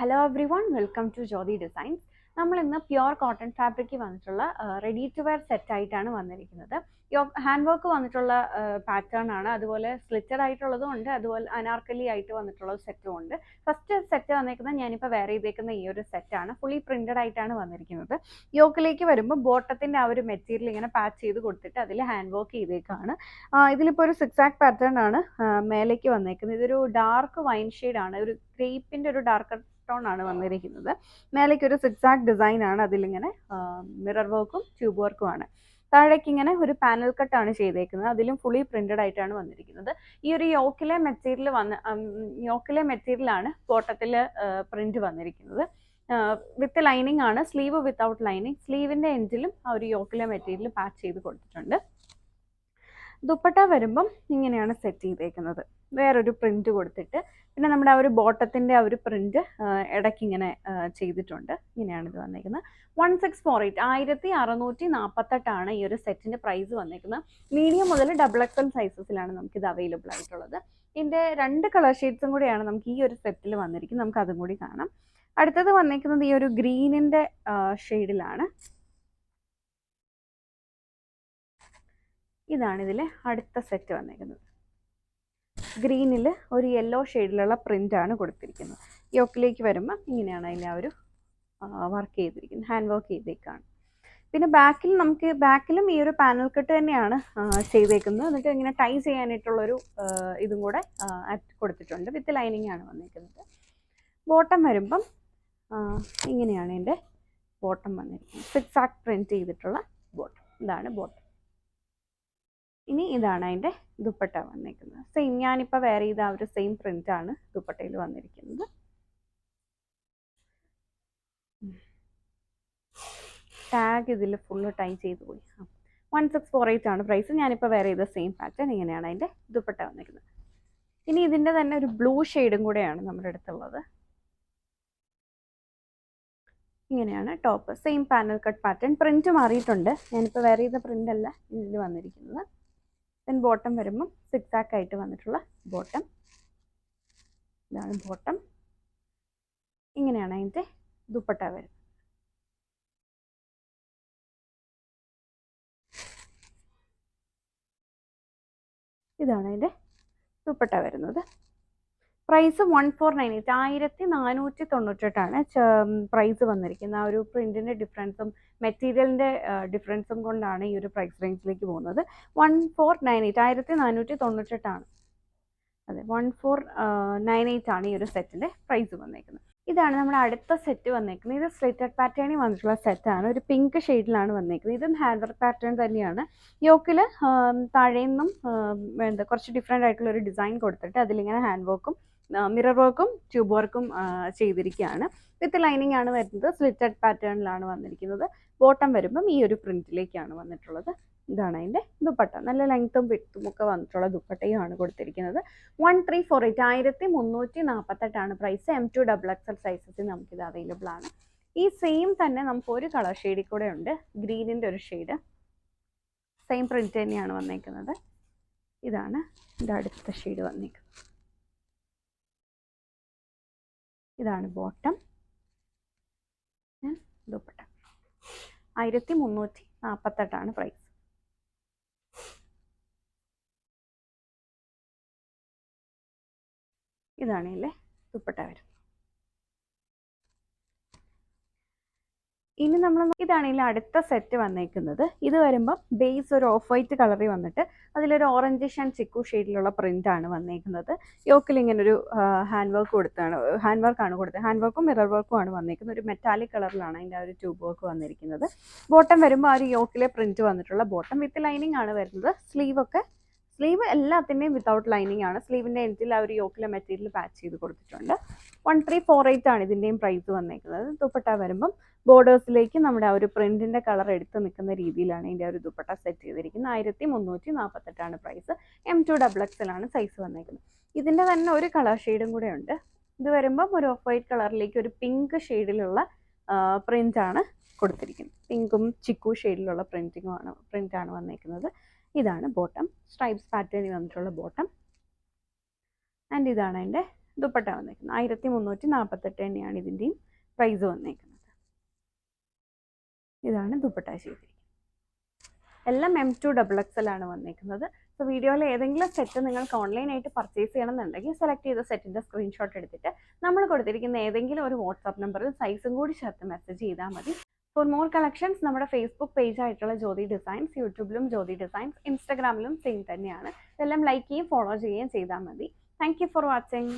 Hello every, welcome to Jyothi designs. നമ്മൾ ഇന്ന് pure cotton ഫാബ്രിക്കിൽ വന്നിട്ടുള്ള റെഡി ടു വെയർ സെറ്റ് ആയിട്ടാണ് വന്നിരിക്കുന്നത്. ഹാൻഡ് വർക്ക് വന്നിട്ടുള്ള പാറ്റേൺ ആണ്. അതുപോലെ സ്ലിറ്റഡ് ആയിട്ടുള്ളതും ഉണ്ട്, അതുപോലെ അനാർക്കലി ആയിട്ട് വന്നിട്ടുള്ള സെറ്റും ഉണ്ട്. ഫസ്റ്റ് സെറ്റ് വന്നിരിക്കുന്നത് ഞാനിപ്പോൾ വെയർ ചെയ്തേക്കുന്ന ഈ ഒരു സെറ്റാണ്. ഫുള്ളി പ്രിന്റഡ് ആയിട്ടാണ് വന്നിരിക്കുന്നത്. യോക്കിലേക്ക് വരുമ്പോൾ ബോട്ടത്തിന്റെ ആ ഒരു മെറ്റീരിയൽ ഇങ്ങനെ പാച്ച് ചെയ്ത് കൊടുത്തിട്ട് അതിൽ ഹാൻഡ് വർക്ക് ചെയ്തേക്കാണ്. ഇതിലിപ്പോൾ ഒരു സിക്സാക്ട് പാറ്റേൺ ആണ് മേലേക്ക് വന്നേക്കുന്നത്. ഇതൊരു ഡാർക്ക് വൈൻ ഷെയ്ഡ് ആണ്, ഒരു ഗ്രേപ്പിന്റെ ഒരു ഡാർക്ക് ടോൺ ആണ് വന്നിരിക്കുന്നത്. മേലേക്ക് ഒരു സിക്സാക്ട് ഡിസൈൻ ആണ്, അതിലിങ്ങനെ മിറർ വർക്കും ട്യൂബ് വർക്കും ആണ്. താഴേക്ക് ഇങ്ങനെ ഒരു പാനൽ കട്ട് ആണ് ചെയ്തേക്കുന്നത്, അതിലും ഫുള്ളി പ്രിന്റഡ് ആയിട്ടാണ് വന്നിരിക്കുന്നത്. ഈ ഒരു യോക്കിലെ മെറ്റീരിയലാണ് ബോട്ടത്തിൽ പ്രിന്റ് വന്നിരിക്കുന്നത്. വിത്ത് ലൈനിങ് ആണ്, സ്ലീവ് വിത്തൗട്ട് ലൈനിങ്. സ്ലീവിന്റെ എൻഡിലും ആ ഒരു യോക്കിലെ മെറ്റീരിയൽ പാച്ച് ചെയ്ത് കൊടുത്തിട്ടുണ്ട്. ദുപ്പട്ട വരുമ്പം ഇങ്ങനെയാണ് സെറ്റ് ചെയ്തേക്കുന്നത്, വേറൊരു പ്രിന്റ് കൊടുത്തിട്ട്. പിന്നെ നമ്മുടെ ആ ഒരു ബോട്ടത്തിന്റെ ആ ഒരു പ്രിന്റ് ഇടയ്ക്ക് ഇങ്ങനെ ചെയ്തിട്ടുണ്ട്. ഇങ്ങനെയാണ് ഇത് വന്നേക്കുന്നത്. 1648 1648 ഈ ഒരു സെറ്റിന്റെ പ്രൈസ് വന്നേക്കുന്നത്. മീഡിയം മുതൽ XXL സൈസസിലാണ് നമുക്കിത് അവൈലബിൾ ആയിട്ടുള്ളത്. ഇതിന്റെ 2 കളർ ഷെയ്ഡ്സും കൂടിയാണ് നമുക്ക് ഈ ഒരു സെറ്റിൽ വന്നിരിക്കുന്നത്. നമുക്ക് അതും കൂടി കാണാം. അടുത്തത് വന്നേക്കുന്നത് ഈ ഒരു ഗ്രീനിന്റെ ഷെയ്ഡിലാണ്. ഇതാണ് ഇതിൽ അടുത്ത സെറ്റ് വന്നേക്കുന്നത്. ഗ്രീനിൽ ഒരു യെല്ലോ ഷെയ്ഡിലുള്ള പ്രിന്റ് ആണ് കൊടുത്തിരിക്കുന്നത്. യോക്കിലേക്ക് വരുമ്പോൾ ഇങ്ങനെയാണ് അതിൻ്റെ ആ ഒരു വർക്ക് ചെയ്തിരിക്കുന്നത്, ഹാൻഡ് വർക്ക് ചെയ്തേക്കാണ്. പിന്നെ ബാക്കിലും ഈ ഒരു പാനൽ കട്ട് തന്നെയാണ് ചെയ്തേക്കുന്നത്. എന്നിട്ട് ഇങ്ങനെ ടൈ ചെയ്യാനായിട്ടുള്ളൊരു ഇതും കൂടെ കൊടുത്തിട്ടുണ്ട്. വിത്ത് ലൈനിങ് ആണ് വന്നിരിക്കുന്നത്. ബോട്ടം വരുമ്പം ഇങ്ങനെയാണ് ഇതിൻ്റെ ബോട്ടം വന്നിരിക്കുന്നത്. സിക്സാക്ട് പ്രിന്റ് ചെയ്തിട്ടുള്ള ബോട്ടം. ഇതാണ് ബോട്ടം. ഇനി ഇതാണ് അതിൻ്റെ ദുപ്പട്ട വന്നിരിക്കുന്നത്. സെയിം ഞാനിപ്പോൾ വെയർ ചെയ്ത ആ ഒരു സെയിം പ്രിന്റ് ആണ് ദുപ്പട്ടയിൽ വന്നിരിക്കുന്നത്. ടാഗ് ഇതിൽ ഫുള്ള് ടൈ ചെയ്ത് പോയി. 1648 ആണ് പ്രൈസ്. ഞാനിപ്പോൾ വെയർ ചെയ്ത സെയിം പാറ്റേൺ. ഇങ്ങനെയാണ് അതിൻ്റെ ദുപ്പട്ട വന്നിരിക്കുന്നത്. ഇനി ഇതിൻ്റെ തന്നെ ഒരു ബ്ലൂ ഷെയ്ഡും കൂടെയാണ് നമ്മുടെ അടുത്തുള്ളത്. ഇങ്ങനെയാണ് top. Same panel cut pattern. Print മാറിയിട്ടുണ്ട്, ഞാനിപ്പോൾ വെയർ ചെയ്ത പ്രിന്റ് അല്ല ഇതിൽ വന്നിരിക്കുന്നത്. ദെൻ ബോട്ടം വരുമ്പം സിക്സാക്ക് ആയിട്ട് വന്നിട്ടുള്ള ബോട്ടം. ഇതാണ് ബോട്ടം. ഇങ്ങനെയാണ് അതിൻ്റെ ദുപ്പട്ട വരുന്നത്. ഇതാണ് അതിൻ്റെ ദുപ്പട്ട വരുന്നത്. പ്രൈസ് 1498 1498 പ്രൈസ് വന്നിരിക്കുന്നത്. ആ ഒരു പ്രിന്റിന്റെ ഡിഫറൻസും മെറ്റീരിയലിന്റെ ഡിഫറൻസും കൊണ്ടാണ് ഈ ഒരു പ്രൈസ് റേഞ്ചിലേക്ക് പോകുന്നത്. 1498 1498 ആണ്. അതെ, 1498 ആണ് ഈ ഒരു സെറ്റിന്റെ പ്രൈസ് വന്നേക്കുന്നത്. ഇതാണ് നമ്മുടെ അടുത്ത സെറ്റ് വന്നേക്കുന്നത്. ഇത് സ്ലിറ്റഡ് പാറ്റേണിൽ വന്നിട്ടുള്ള സെറ്റാണ്. ഒരു പിങ്ക് ഷെയ്ഡിലാണ് വന്നേക്കുന്നത്. ഇതും ഹാൻഡ് വർക്ക് പാറ്റേൺ തന്നെയാണ്. യോക്കിൽ താഴേന്നും കുറച്ച് ഡിഫറെൻ്റ് ആയിട്ടുള്ള ഒരു ഡിസൈൻ കൊടുത്തിട്ട് അതിലിങ്ങനെ ഹാൻഡ് വർക്കും മിറർ വർക്കും ട്യൂബ് വർക്കും ചെയ്തിരിക്കുകയാണ്. വിത്ത് ലൈനിങ് ആണ് വരുന്നത്. സ്ലിറ്റഡ് പാറ്റേണിലാണ് വന്നിരിക്കുന്നത്. ബോട്ടം വരുമ്പം ഈ ഒരു പ്രിന്റിലേക്കാണ് വന്നിട്ടുള്ളത്. ഇതാണ് അതിൻ്റെ ദുപ്പട്ട. നല്ല ലെങ്ത്തും വിഡ്ത്തും ഒക്കെ വന്നിട്ടുള്ള ദുപ്പട്ടയുമാണ് കൊടുത്തിരിക്കുന്നത്. 1348 1348 പ്രൈസ്. M2 XXL സൈസസിൽ നമുക്കിത് അവൈലബിൾ ആണ്. ഈ സെയിം തന്നെ നമുക്ക് ഒരു കളർ ഷെയ്ഡിൽ കൂടെ ഉണ്ട്, ഗ്രീനിൻ്റെ ഒരു ഷെയ്ഡ്. സെയിം പ്രിന്റ് തന്നെയാണ് വന്നേക്കുന്നത്. ഇതാണ് ഇതിൻ്റെ അടുത്ത ഷെയ്ഡ് വന്നേക്കുന്നത്. ഇതാണ് ബോട്ടം, ദുപ്പട്ട. 1348 പ്രൈസ്. ഇതാണ് ഇതിലെ ദുപ്പട്ട വരുന്നത്. ഇനി ഇതാണ് ഇതിൽ അടുത്ത സെറ്റ് വന്നേക്കുന്നത്. ഇത് വരുമ്പോൾ ബേസ് ഒരു ഓഫ് വൈറ്റ് കളറിൽ വന്നിട്ട് അതിലൊരു ഓറഞ്ചിഷ് ആൻഡ് ചിക്കു ഷെയ്ഡിലുള്ള പ്രിന്റ് ആണ് വന്നേക്കുന്നത്. യോക്കിൽ ഇങ്ങനെ ഒരു ഹാൻഡ് വർക്കാണ് കൊടുത്തത്. ഹാൻഡ് വർക്കും മിറർ വർക്കും ആണ് വന്നേക്കുന്നത്. ഒരു മെറ്റാലിക് കളറിലാണ് അതിൻ്റെ ആ ഒരു ട്യൂബ് വർക്ക് വന്നിരിക്കുന്നത്. ബോട്ടം വരുമ്പോൾ ആ ഒരു യോക്കിലെ പ്രിന്റ് വന്നിട്ടുള്ള ബോട്ടം. വിത്ത് ലൈനിങ് ആണ് വരുന്നത്. സ്ലീവ് എല്ലാത്തിൻ്റെയും വിത്തൗട്ട് ലൈനിങ് ആണ്. സ്ലീവിൻ്റെ എൻഡിൽ ആ ഒരു യോക്കിലെ മെറ്റീരിയൽ പാച്ച് ചെയ്ത് കൊടുത്തിട്ടുണ്ട്. 1348 ആണ് ഇതിൻ്റെയും പ്രൈസ് വന്നേക്കുന്നത്. ദുപ്പട്ട വരുമ്പം ബോർഡേഴ്സിലേക്ക് നമ്മുടെ ആ ഒരു പ്രിന്റിന്റെ കളർ എടുത്ത് നിൽക്കുന്ന രീതിയിലാണ് ഇതിൻ്റെ ഒരു ദുപ്പട്ട സെറ്റ് ചെയ്തിരിക്കുന്നത്. 1348 പ്രൈസ്. M2 XXL ആണ് സൈസ് വന്നേക്കുന്നത്. ഇതിൻ്റെ തന്നെ ഒരു കളർ ഷെയ്ഡും കൂടെ ഉണ്ട്. ഇത് വരുമ്പം ഒരു ഓഫ് വൈറ്റ് കളറിലേക്ക് ഒരു പിങ്ക് ഷെയ്ഡിലുള്ള പ്രിന്റ് ആണ് കൊടുത്തിരിക്കുന്നത്. പിങ്കും ചിക്കു ഷെയ്ഡിലുള്ള പ്രിന്റാണ് വന്നേക്കുന്നത്. ഇതാണ് ബോട്ടം. സ്ട്രൈപ്സ് പാറ്റേണിൽ വന്നിട്ടുള്ള ബോട്ടം. ആൻഡ് ഇതാണ് അതിൻ്റെ ദുപ്പട്ട വന്നേക്കുന്നത് 1348 തന്നെയാണ് ഇതിൻ്റെയും പ്രൈസ് വന്നേക്കുന്നത്. ഇതാണ് ദുപ്പട്ട ചെയ്തിരിക്കുന്നത്. എല്ലാം M2XXL ആണ് വന്നേക്കുന്നത്. സോ വീഡിയോയിൽ ഏതെങ്കിലും സെറ്റ് നിങ്ങൾക്ക് ഓൺലൈനായിട്ട് പർച്ചേസ് ചെയ്യണമെന്നുണ്ടെങ്കിൽ സെലക്ട് ചെയ്ത സെറ്റിൻ്റെ സ്ക്രീൻഷോട്ട് എടുത്തിട്ട് നമ്മൾ കൊടുത്തിരിക്കുന്ന ഏതെങ്കിലും ഒരു വാട്സാപ്പ് നമ്പറിൽ സൈസും കൂടി ചേർത്ത് മെസ്സേജ് ചെയ്താൽ മതി. ഫോർ മോർ കളക്ഷൻസ് നമ്മുടെ ഫേസ്ബുക്ക് പേജ് ആയിട്ടുള്ള ജ്യോതി ഡിസൈൻസ്, യൂട്യൂബിലും ജ്യോതി ഡിസൈൻസ്, ഇൻസ്റ്റാഗ്രാമിലും സെയിം തന്നെയാണ്. ഇതെല്ലാം ലൈക്ക് ചെയ്യുകയും ഫോളോ ചെയ്യുകയും ചെയ്താൽ മതി. Thank you for watching.